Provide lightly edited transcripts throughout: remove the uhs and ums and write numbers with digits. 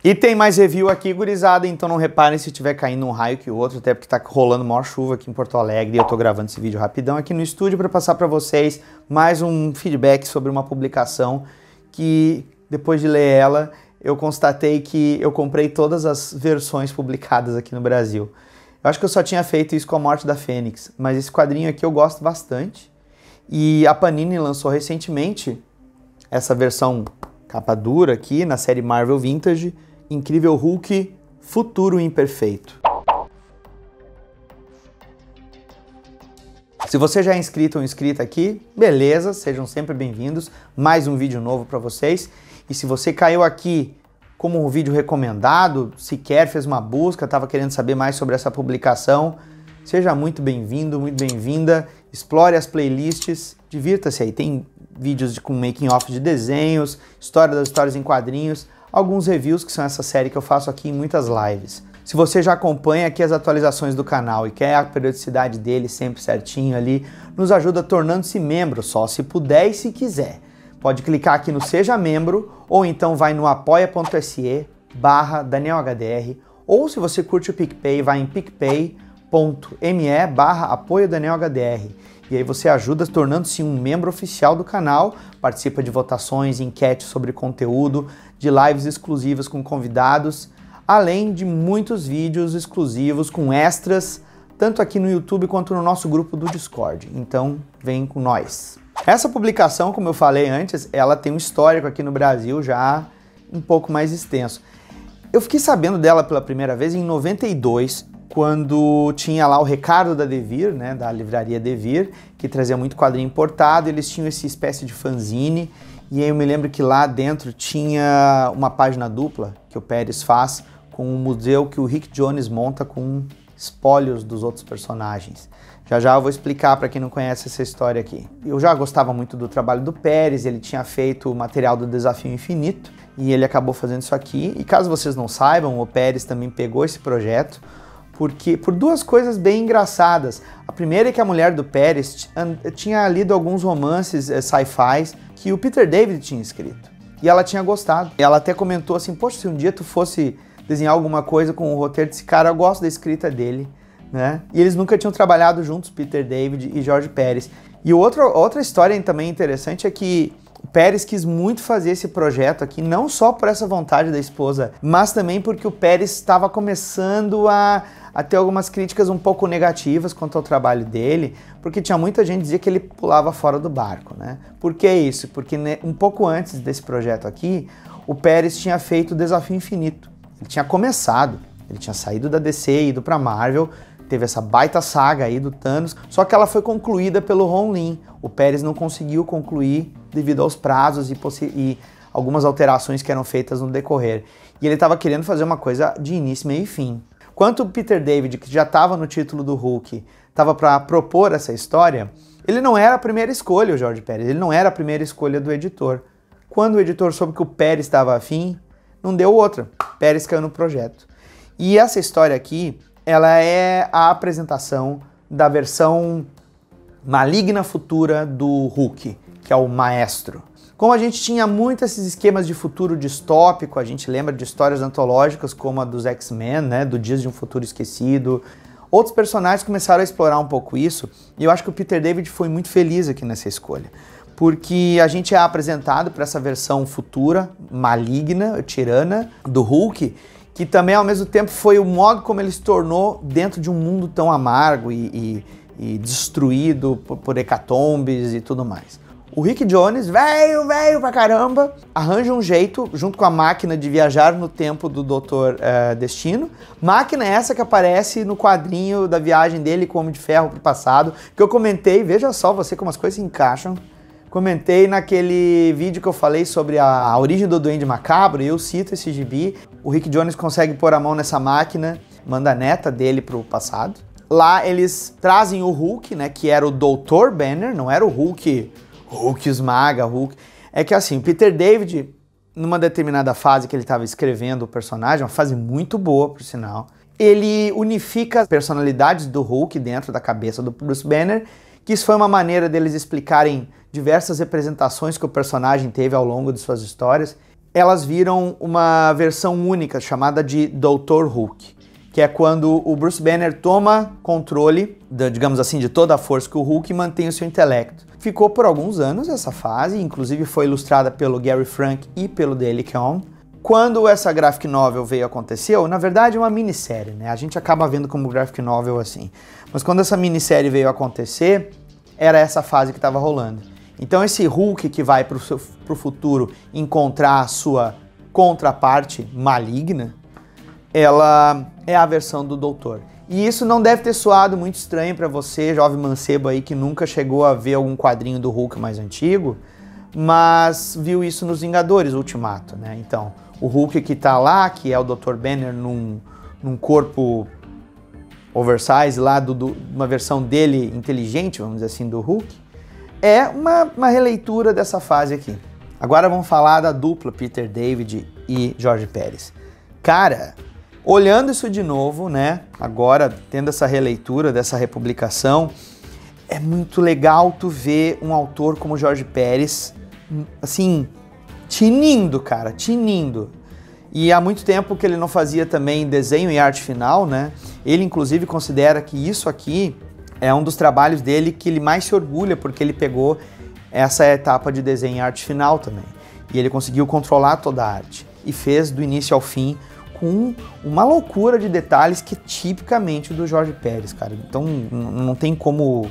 E tem mais review aqui, gurizada, então não reparem se estiver caindo um raio que o outro, até porque tá rolando maior chuva aqui em Porto Alegre e eu tô gravando esse vídeo rapidão aqui no estúdio para passar para vocês mais um feedback sobre uma publicação que, depois de ler ela, eu constatei que eu comprei todas as versões publicadas aqui no Brasil. Eu acho que eu só tinha feito isso com A Morte da Fênix, mas esse quadrinho aqui eu gosto bastante. E a Panini lançou recentemente essa versão capa dura aqui na série Marvel Vintage, Incrível Hulk, Futuro Imperfeito. Se você já é inscrito ou inscrita aqui, beleza, sejam sempre bem-vindos. Mais um vídeo novo para vocês. E se você caiu aqui como um vídeo recomendado, sequer fez uma busca, estava querendo saber mais sobre essa publicação, seja muito bem-vindo, muito bem-vinda. Explore as playlists, divirta-se aí. Tem vídeos com making off de desenhos, história das histórias em quadrinhos, alguns reviews que são essa série que eu faço aqui em muitas lives. Se você já acompanha aqui as atualizações do canal e quer a periodicidade dele sempre certinho ali, nos ajuda tornando-se membro só, se puder e se quiser. Pode clicar aqui no Seja Membro ou então vai no apoia.se/DanielHDR ou se você curte o PicPay, vai em picpay.me/apoio-DanielHDR. E aí você ajuda tornando-se um membro oficial do canal, participa de votações, enquetes sobre conteúdo, de lives exclusivas com convidados, além de muitos vídeos exclusivos com extras, tanto aqui no YouTube quanto no nosso grupo do Discord. Então, vem com nós. Essa publicação, como eu falei antes, ela tem um histórico aqui no Brasil já um pouco mais extenso. Eu fiquei sabendo dela pela primeira vez em 92, quando tinha lá o Ricardo da Devir, né, da livraria Devir, que trazia muito quadrinho importado. Eles tinham essa espécie de fanzine, e aí eu me lembro que lá dentro tinha uma página dupla que o Pérez faz com um museu que o Rick Jones monta com espólios dos outros personagens. Já já eu vou explicar para quem não conhece essa história aqui. Eu já gostava muito do trabalho do Pérez, ele tinha feito o material do Desafio Infinito, e ele acabou fazendo isso aqui. E caso vocês não saibam, o Pérez também pegou esse projeto por duas coisas bem engraçadas. A primeira é que a mulher do Pérez tinha lido alguns romances sci-fi que o Peter David tinha escrito. E ela tinha gostado. Ela até comentou assim, poxa, se um dia tu fosse desenhar alguma coisa com o roteiro desse cara, eu gosto da escrita dele, né? E eles nunca tinham trabalhado juntos, Peter David e Jorge Pérez. E outra história também interessante é que o Pérez quis muito fazer esse projeto aqui, não só por essa vontade da esposa, mas também porque o Pérez estava começando a ter algumas críticas um pouco negativas quanto ao trabalho dele, porque tinha muita gente que dizia que ele pulava fora do barco, né? Por que isso? Porque um pouco antes desse projeto aqui, o Pérez tinha feito o Desafio Infinito. Ele tinha começado, ele tinha saído da DC e ido pra Marvel, teve essa baita saga aí do Thanos, só que ela foi concluída pelo Ron Lim. O Pérez não conseguiu concluir devido aos prazos e algumas alterações que eram feitas no decorrer. E ele estava querendo fazer uma coisa de início, meio e fim. Quanto o Peter David, que já estava no título do Hulk, estava para propor essa história, ele não era a primeira escolha, o Jorge Pérez, ele não era a primeira escolha do editor. Quando o editor soube que o Pérez estava afim, não deu outra. Pérez caiu no projeto. E essa história aqui, ela é a apresentação da versão maligna futura do Hulk, que é o Maestro. Como a gente tinha muito esses esquemas de futuro distópico, a gente lembra de histórias antológicas como a dos X-Men, né, do Dias de um Futuro Esquecido. Outros personagens começaram a explorar um pouco isso, e eu acho que o Peter David foi muito feliz aqui nessa escolha, porque a gente é apresentado para essa versão futura, maligna, tirana, do Hulk, que também ao mesmo tempo foi o modo como ele se tornou dentro de um mundo tão amargo e destruído por hecatombes e tudo mais. O Rick Jones, velho pra caramba, arranja um jeito, junto com a máquina de viajar no tempo do Dr. Destino. Máquina essa que aparece no quadrinho da viagem dele com o Homem de Ferro pro passado, que eu comentei, veja só você como as coisas se encaixam. Comentei naquele vídeo que eu falei sobre a origem do Duende Macabro, e eu cito esse gibi. O Rick Jones consegue pôr a mão nessa máquina, manda a neta dele pro passado. Lá eles trazem o Hulk, né, que era o Dr. Banner, não era o Hulk esmaga, Hulk. É que assim, o Peter David, numa determinada fase que ele estava escrevendo o personagem, uma fase muito boa, por sinal, ele unifica as personalidades do Hulk dentro da cabeça do Bruce Banner, que isso foi uma maneira deles explicarem diversas representações que o personagem teve ao longo de suas histórias. elas viram uma versão única chamada de Dr. Hulk, que é quando o Bruce Banner toma controle, digamos assim, de toda a força que o Hulk e mantém o seu intelecto. Ficou por alguns anos essa fase, inclusive foi ilustrada pelo Gary Frank e pelo Dale Keown. Quando essa graphic novel veio acontecer, na verdade é uma minissérie, né? A gente acaba vendo como graphic novel assim. Mas quando essa minissérie veio acontecer, era essa fase que estava rolando. Então esse Hulk que vai para o futuro encontrar a sua contraparte maligna, ela é a versão do Doutor. E isso não deve ter soado muito estranho para você, jovem mancebo aí que nunca chegou a ver algum quadrinho do Hulk mais antigo, mas viu isso nos Vingadores Ultimato, né? Então, o Hulk que tá lá, que é o Dr. Banner num corpo oversize lá, uma versão dele inteligente, vamos dizer assim, do Hulk, é uma releitura dessa fase aqui. Agora vamos falar da dupla Peter David e George Pérez. Cara, olhando isso de novo, né, agora tendo essa releitura dessa republicação, é muito legal tu ver um autor como George Pérez, assim, tinindo, cara, tinindo. E há muito tempo que ele não fazia também desenho e arte final, né? Ele, inclusive, considera que isso aqui é um dos trabalhos dele que ele mais se orgulha, porque ele pegou essa etapa de desenho e arte final também. E ele conseguiu controlar toda a arte. E fez do início ao fim com uma loucura de detalhes que é tipicamente do George Pérez, cara. Então não tem como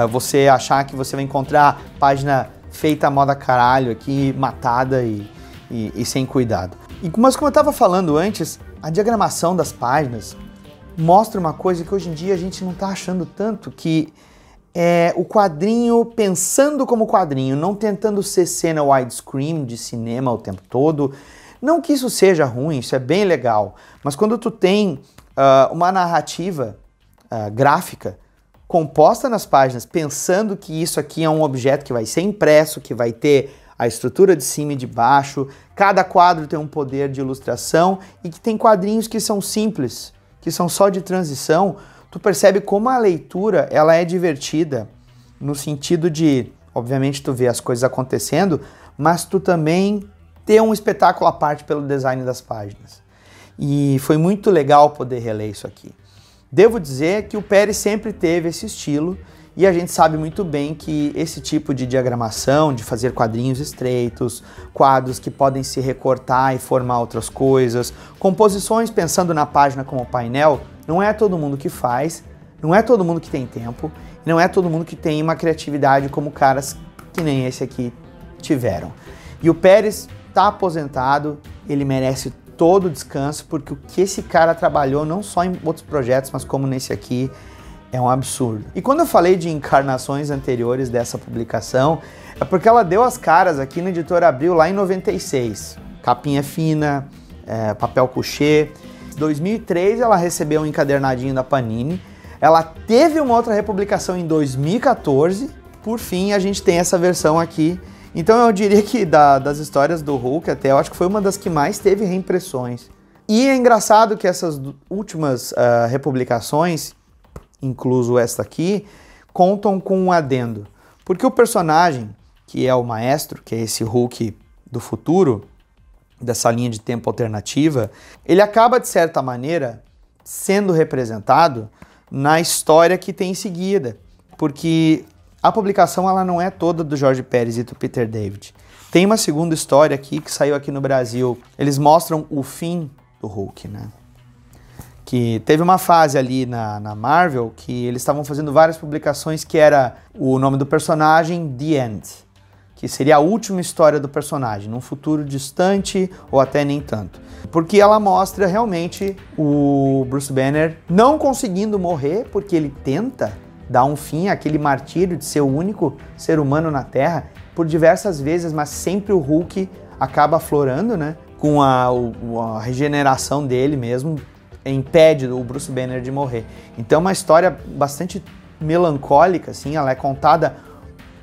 você achar que você vai encontrar página feita a moda caralho aqui, matada e sem cuidado. Mas como eu estava falando antes, a diagramação das páginas mostra uma coisa que hoje em dia a gente não está achando tanto, que é o quadrinho pensando como quadrinho, não tentando ser cena widescreen de cinema o tempo todo. Não que isso seja ruim, isso é bem legal, mas quando tu tem uma narrativa gráfica composta nas páginas, pensando que isso aqui é um objeto que vai ser impresso, que vai ter a estrutura de cima e de baixo, cada quadro tem um poder de ilustração e que tem quadrinhos que são simples, que são só de transição, tu percebe como a leitura ela é divertida, no sentido de, obviamente, tu vê as coisas acontecendo, mas tu também ter um espetáculo à parte pelo design das páginas. E foi muito legal poder reler isso aqui. Devo dizer que o Pérez sempre teve esse estilo e a gente sabe muito bem que esse tipo de diagramação, de fazer quadrinhos estreitos, quadros que podem se recortar e formar outras coisas, composições pensando na página como painel, não é todo mundo que faz, não é todo mundo que tem tempo, não é todo mundo que tem uma criatividade como caras que nem esse aqui tiveram. E o Pérez está aposentado, ele merece todo o descanso, porque o que esse cara trabalhou, não só em outros projetos, mas como nesse aqui, é um absurdo. E quando eu falei de encarnações anteriores dessa publicação, é porque ela deu as caras aqui na Editora Abril lá em 96. Capinha fina, papel couché. Em 2003 ela recebeu um encadernadinho da Panini. Ela teve uma outra republicação em 2014. Por fim, a gente tem essa versão aqui. Então eu diria que das histórias do Hulk até, eu acho que foi uma das que mais teve reimpressões. E é engraçado que essas últimas republicações, incluso esta aqui, contam com um adendo. Porque o personagem, que é o Maestro, que é esse Hulk do futuro, dessa linha de tempo alternativa, ele acaba, de certa maneira, sendo representado na história que tem em seguida. Porque a publicação ela não é toda do George Pérez e do Peter David. Tem uma segunda história aqui que saiu aqui no Brasil. Eles mostram o fim do Hulk, né? Que teve uma fase ali na Marvel que eles estavam fazendo várias publicações que era o nome do personagem The End, que seria a última história do personagem, num futuro distante ou até nem tanto. Porque ela mostra realmente o Bruce Banner não conseguindo morrer, porque ele tenta dar um fim àquele martírio de ser o único ser humano na Terra por diversas vezes, mas sempre o Hulk acaba aflorando, né? Com a regeneração dele mesmo, impede o Bruce Banner de morrer. Então é uma história bastante melancólica, assim, ela é contada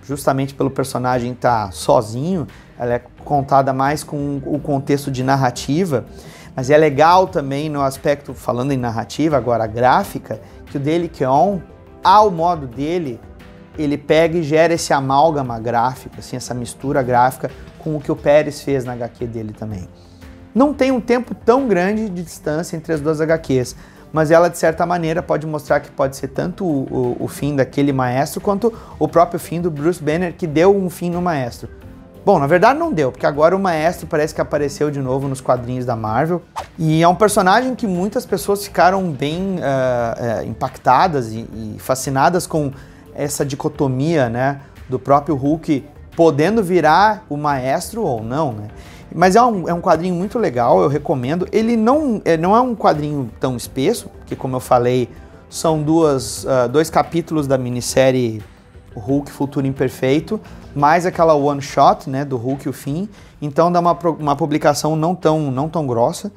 justamente pelo personagem estar sozinho, ela é contada mais com o contexto de narrativa, mas é legal também no aspecto, falando em narrativa, agora gráfica, que o Dale Keown, ao modo dele, ele pega e gera esse amálgama gráfico, assim, essa mistura gráfica com o que o Pérez fez na HQ dele também. Não tem um tempo tão grande de distância entre as duas HQs, mas ela, de certa maneira, pode mostrar que pode ser tanto o fim daquele maestro, quanto o próprio fim do Bruce Banner, que deu um fim no maestro. Bom, na verdade não deu, porque agora o maestro parece que apareceu de novo nos quadrinhos da Marvel, e é um personagem que muitas pessoas ficaram bem impactadas e fascinadas com essa dicotomia, né, do próprio Hulk podendo virar o maestro ou não, né? Mas é um quadrinho muito legal, eu recomendo. Ele não é um quadrinho tão espesso, porque, como eu falei, são dois capítulos da minissérie Hulk Futuro Imperfeito, mais aquela one shot, né, do Hulk o fim. Então dá uma publicação não tão grossa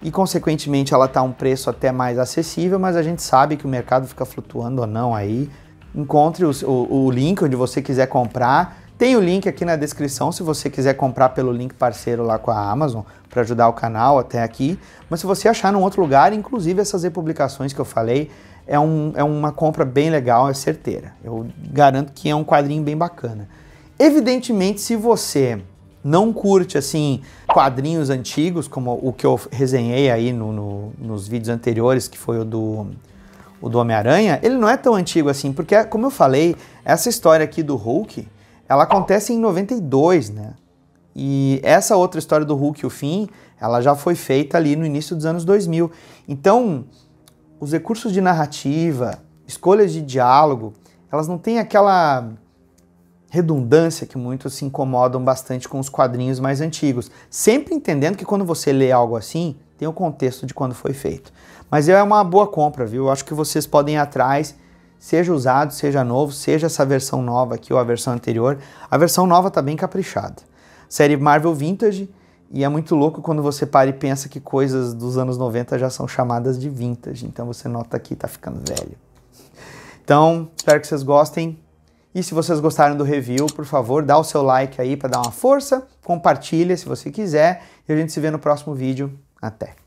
e, consequentemente, ela está a um preço até mais acessível, mas a gente sabe que o mercado fica flutuando ou não aí. Encontre o link onde você quiser comprar. Tem o link aqui na descrição se você quiser comprar pelo link parceiro lá com a Amazon para ajudar o canal até aqui. Mas se você achar num outro lugar, inclusive essas republicações que eu falei, é uma compra bem legal, é certeira. Eu garanto que é um quadrinho bem bacana. Evidentemente, se você não curte assim quadrinhos antigos, como o que eu resenhei aí nos vídeos anteriores, que foi o do Homem-Aranha, ele não é tão antigo assim, porque, como eu falei, essa história aqui do Hulk, ela acontece em 92, né? E essa outra história do Hulk, o fim, ela já foi feita ali no início dos anos 2000. Então, os recursos de narrativa, escolhas de diálogo, elas não têm aquela redundância que muitos se incomodam bastante com os quadrinhos mais antigos. Sempre entendendo que quando você lê algo assim, tem o contexto de quando foi feito. Mas é uma boa compra, viu? Eu acho que vocês podem ir atrás, seja usado, seja novo, seja essa versão nova aqui ou a versão anterior. A versão nova tá bem caprichada. Série Marvel Vintage, e é muito louco quando você para e pensa que coisas dos anos 90 já são chamadas de vintage. Então você nota que tá ficando velho. Então, espero que vocês gostem. E se vocês gostaram do review, por favor, dá o seu like aí para dar uma força. Compartilha se você quiser. E a gente se vê no próximo vídeo. Até!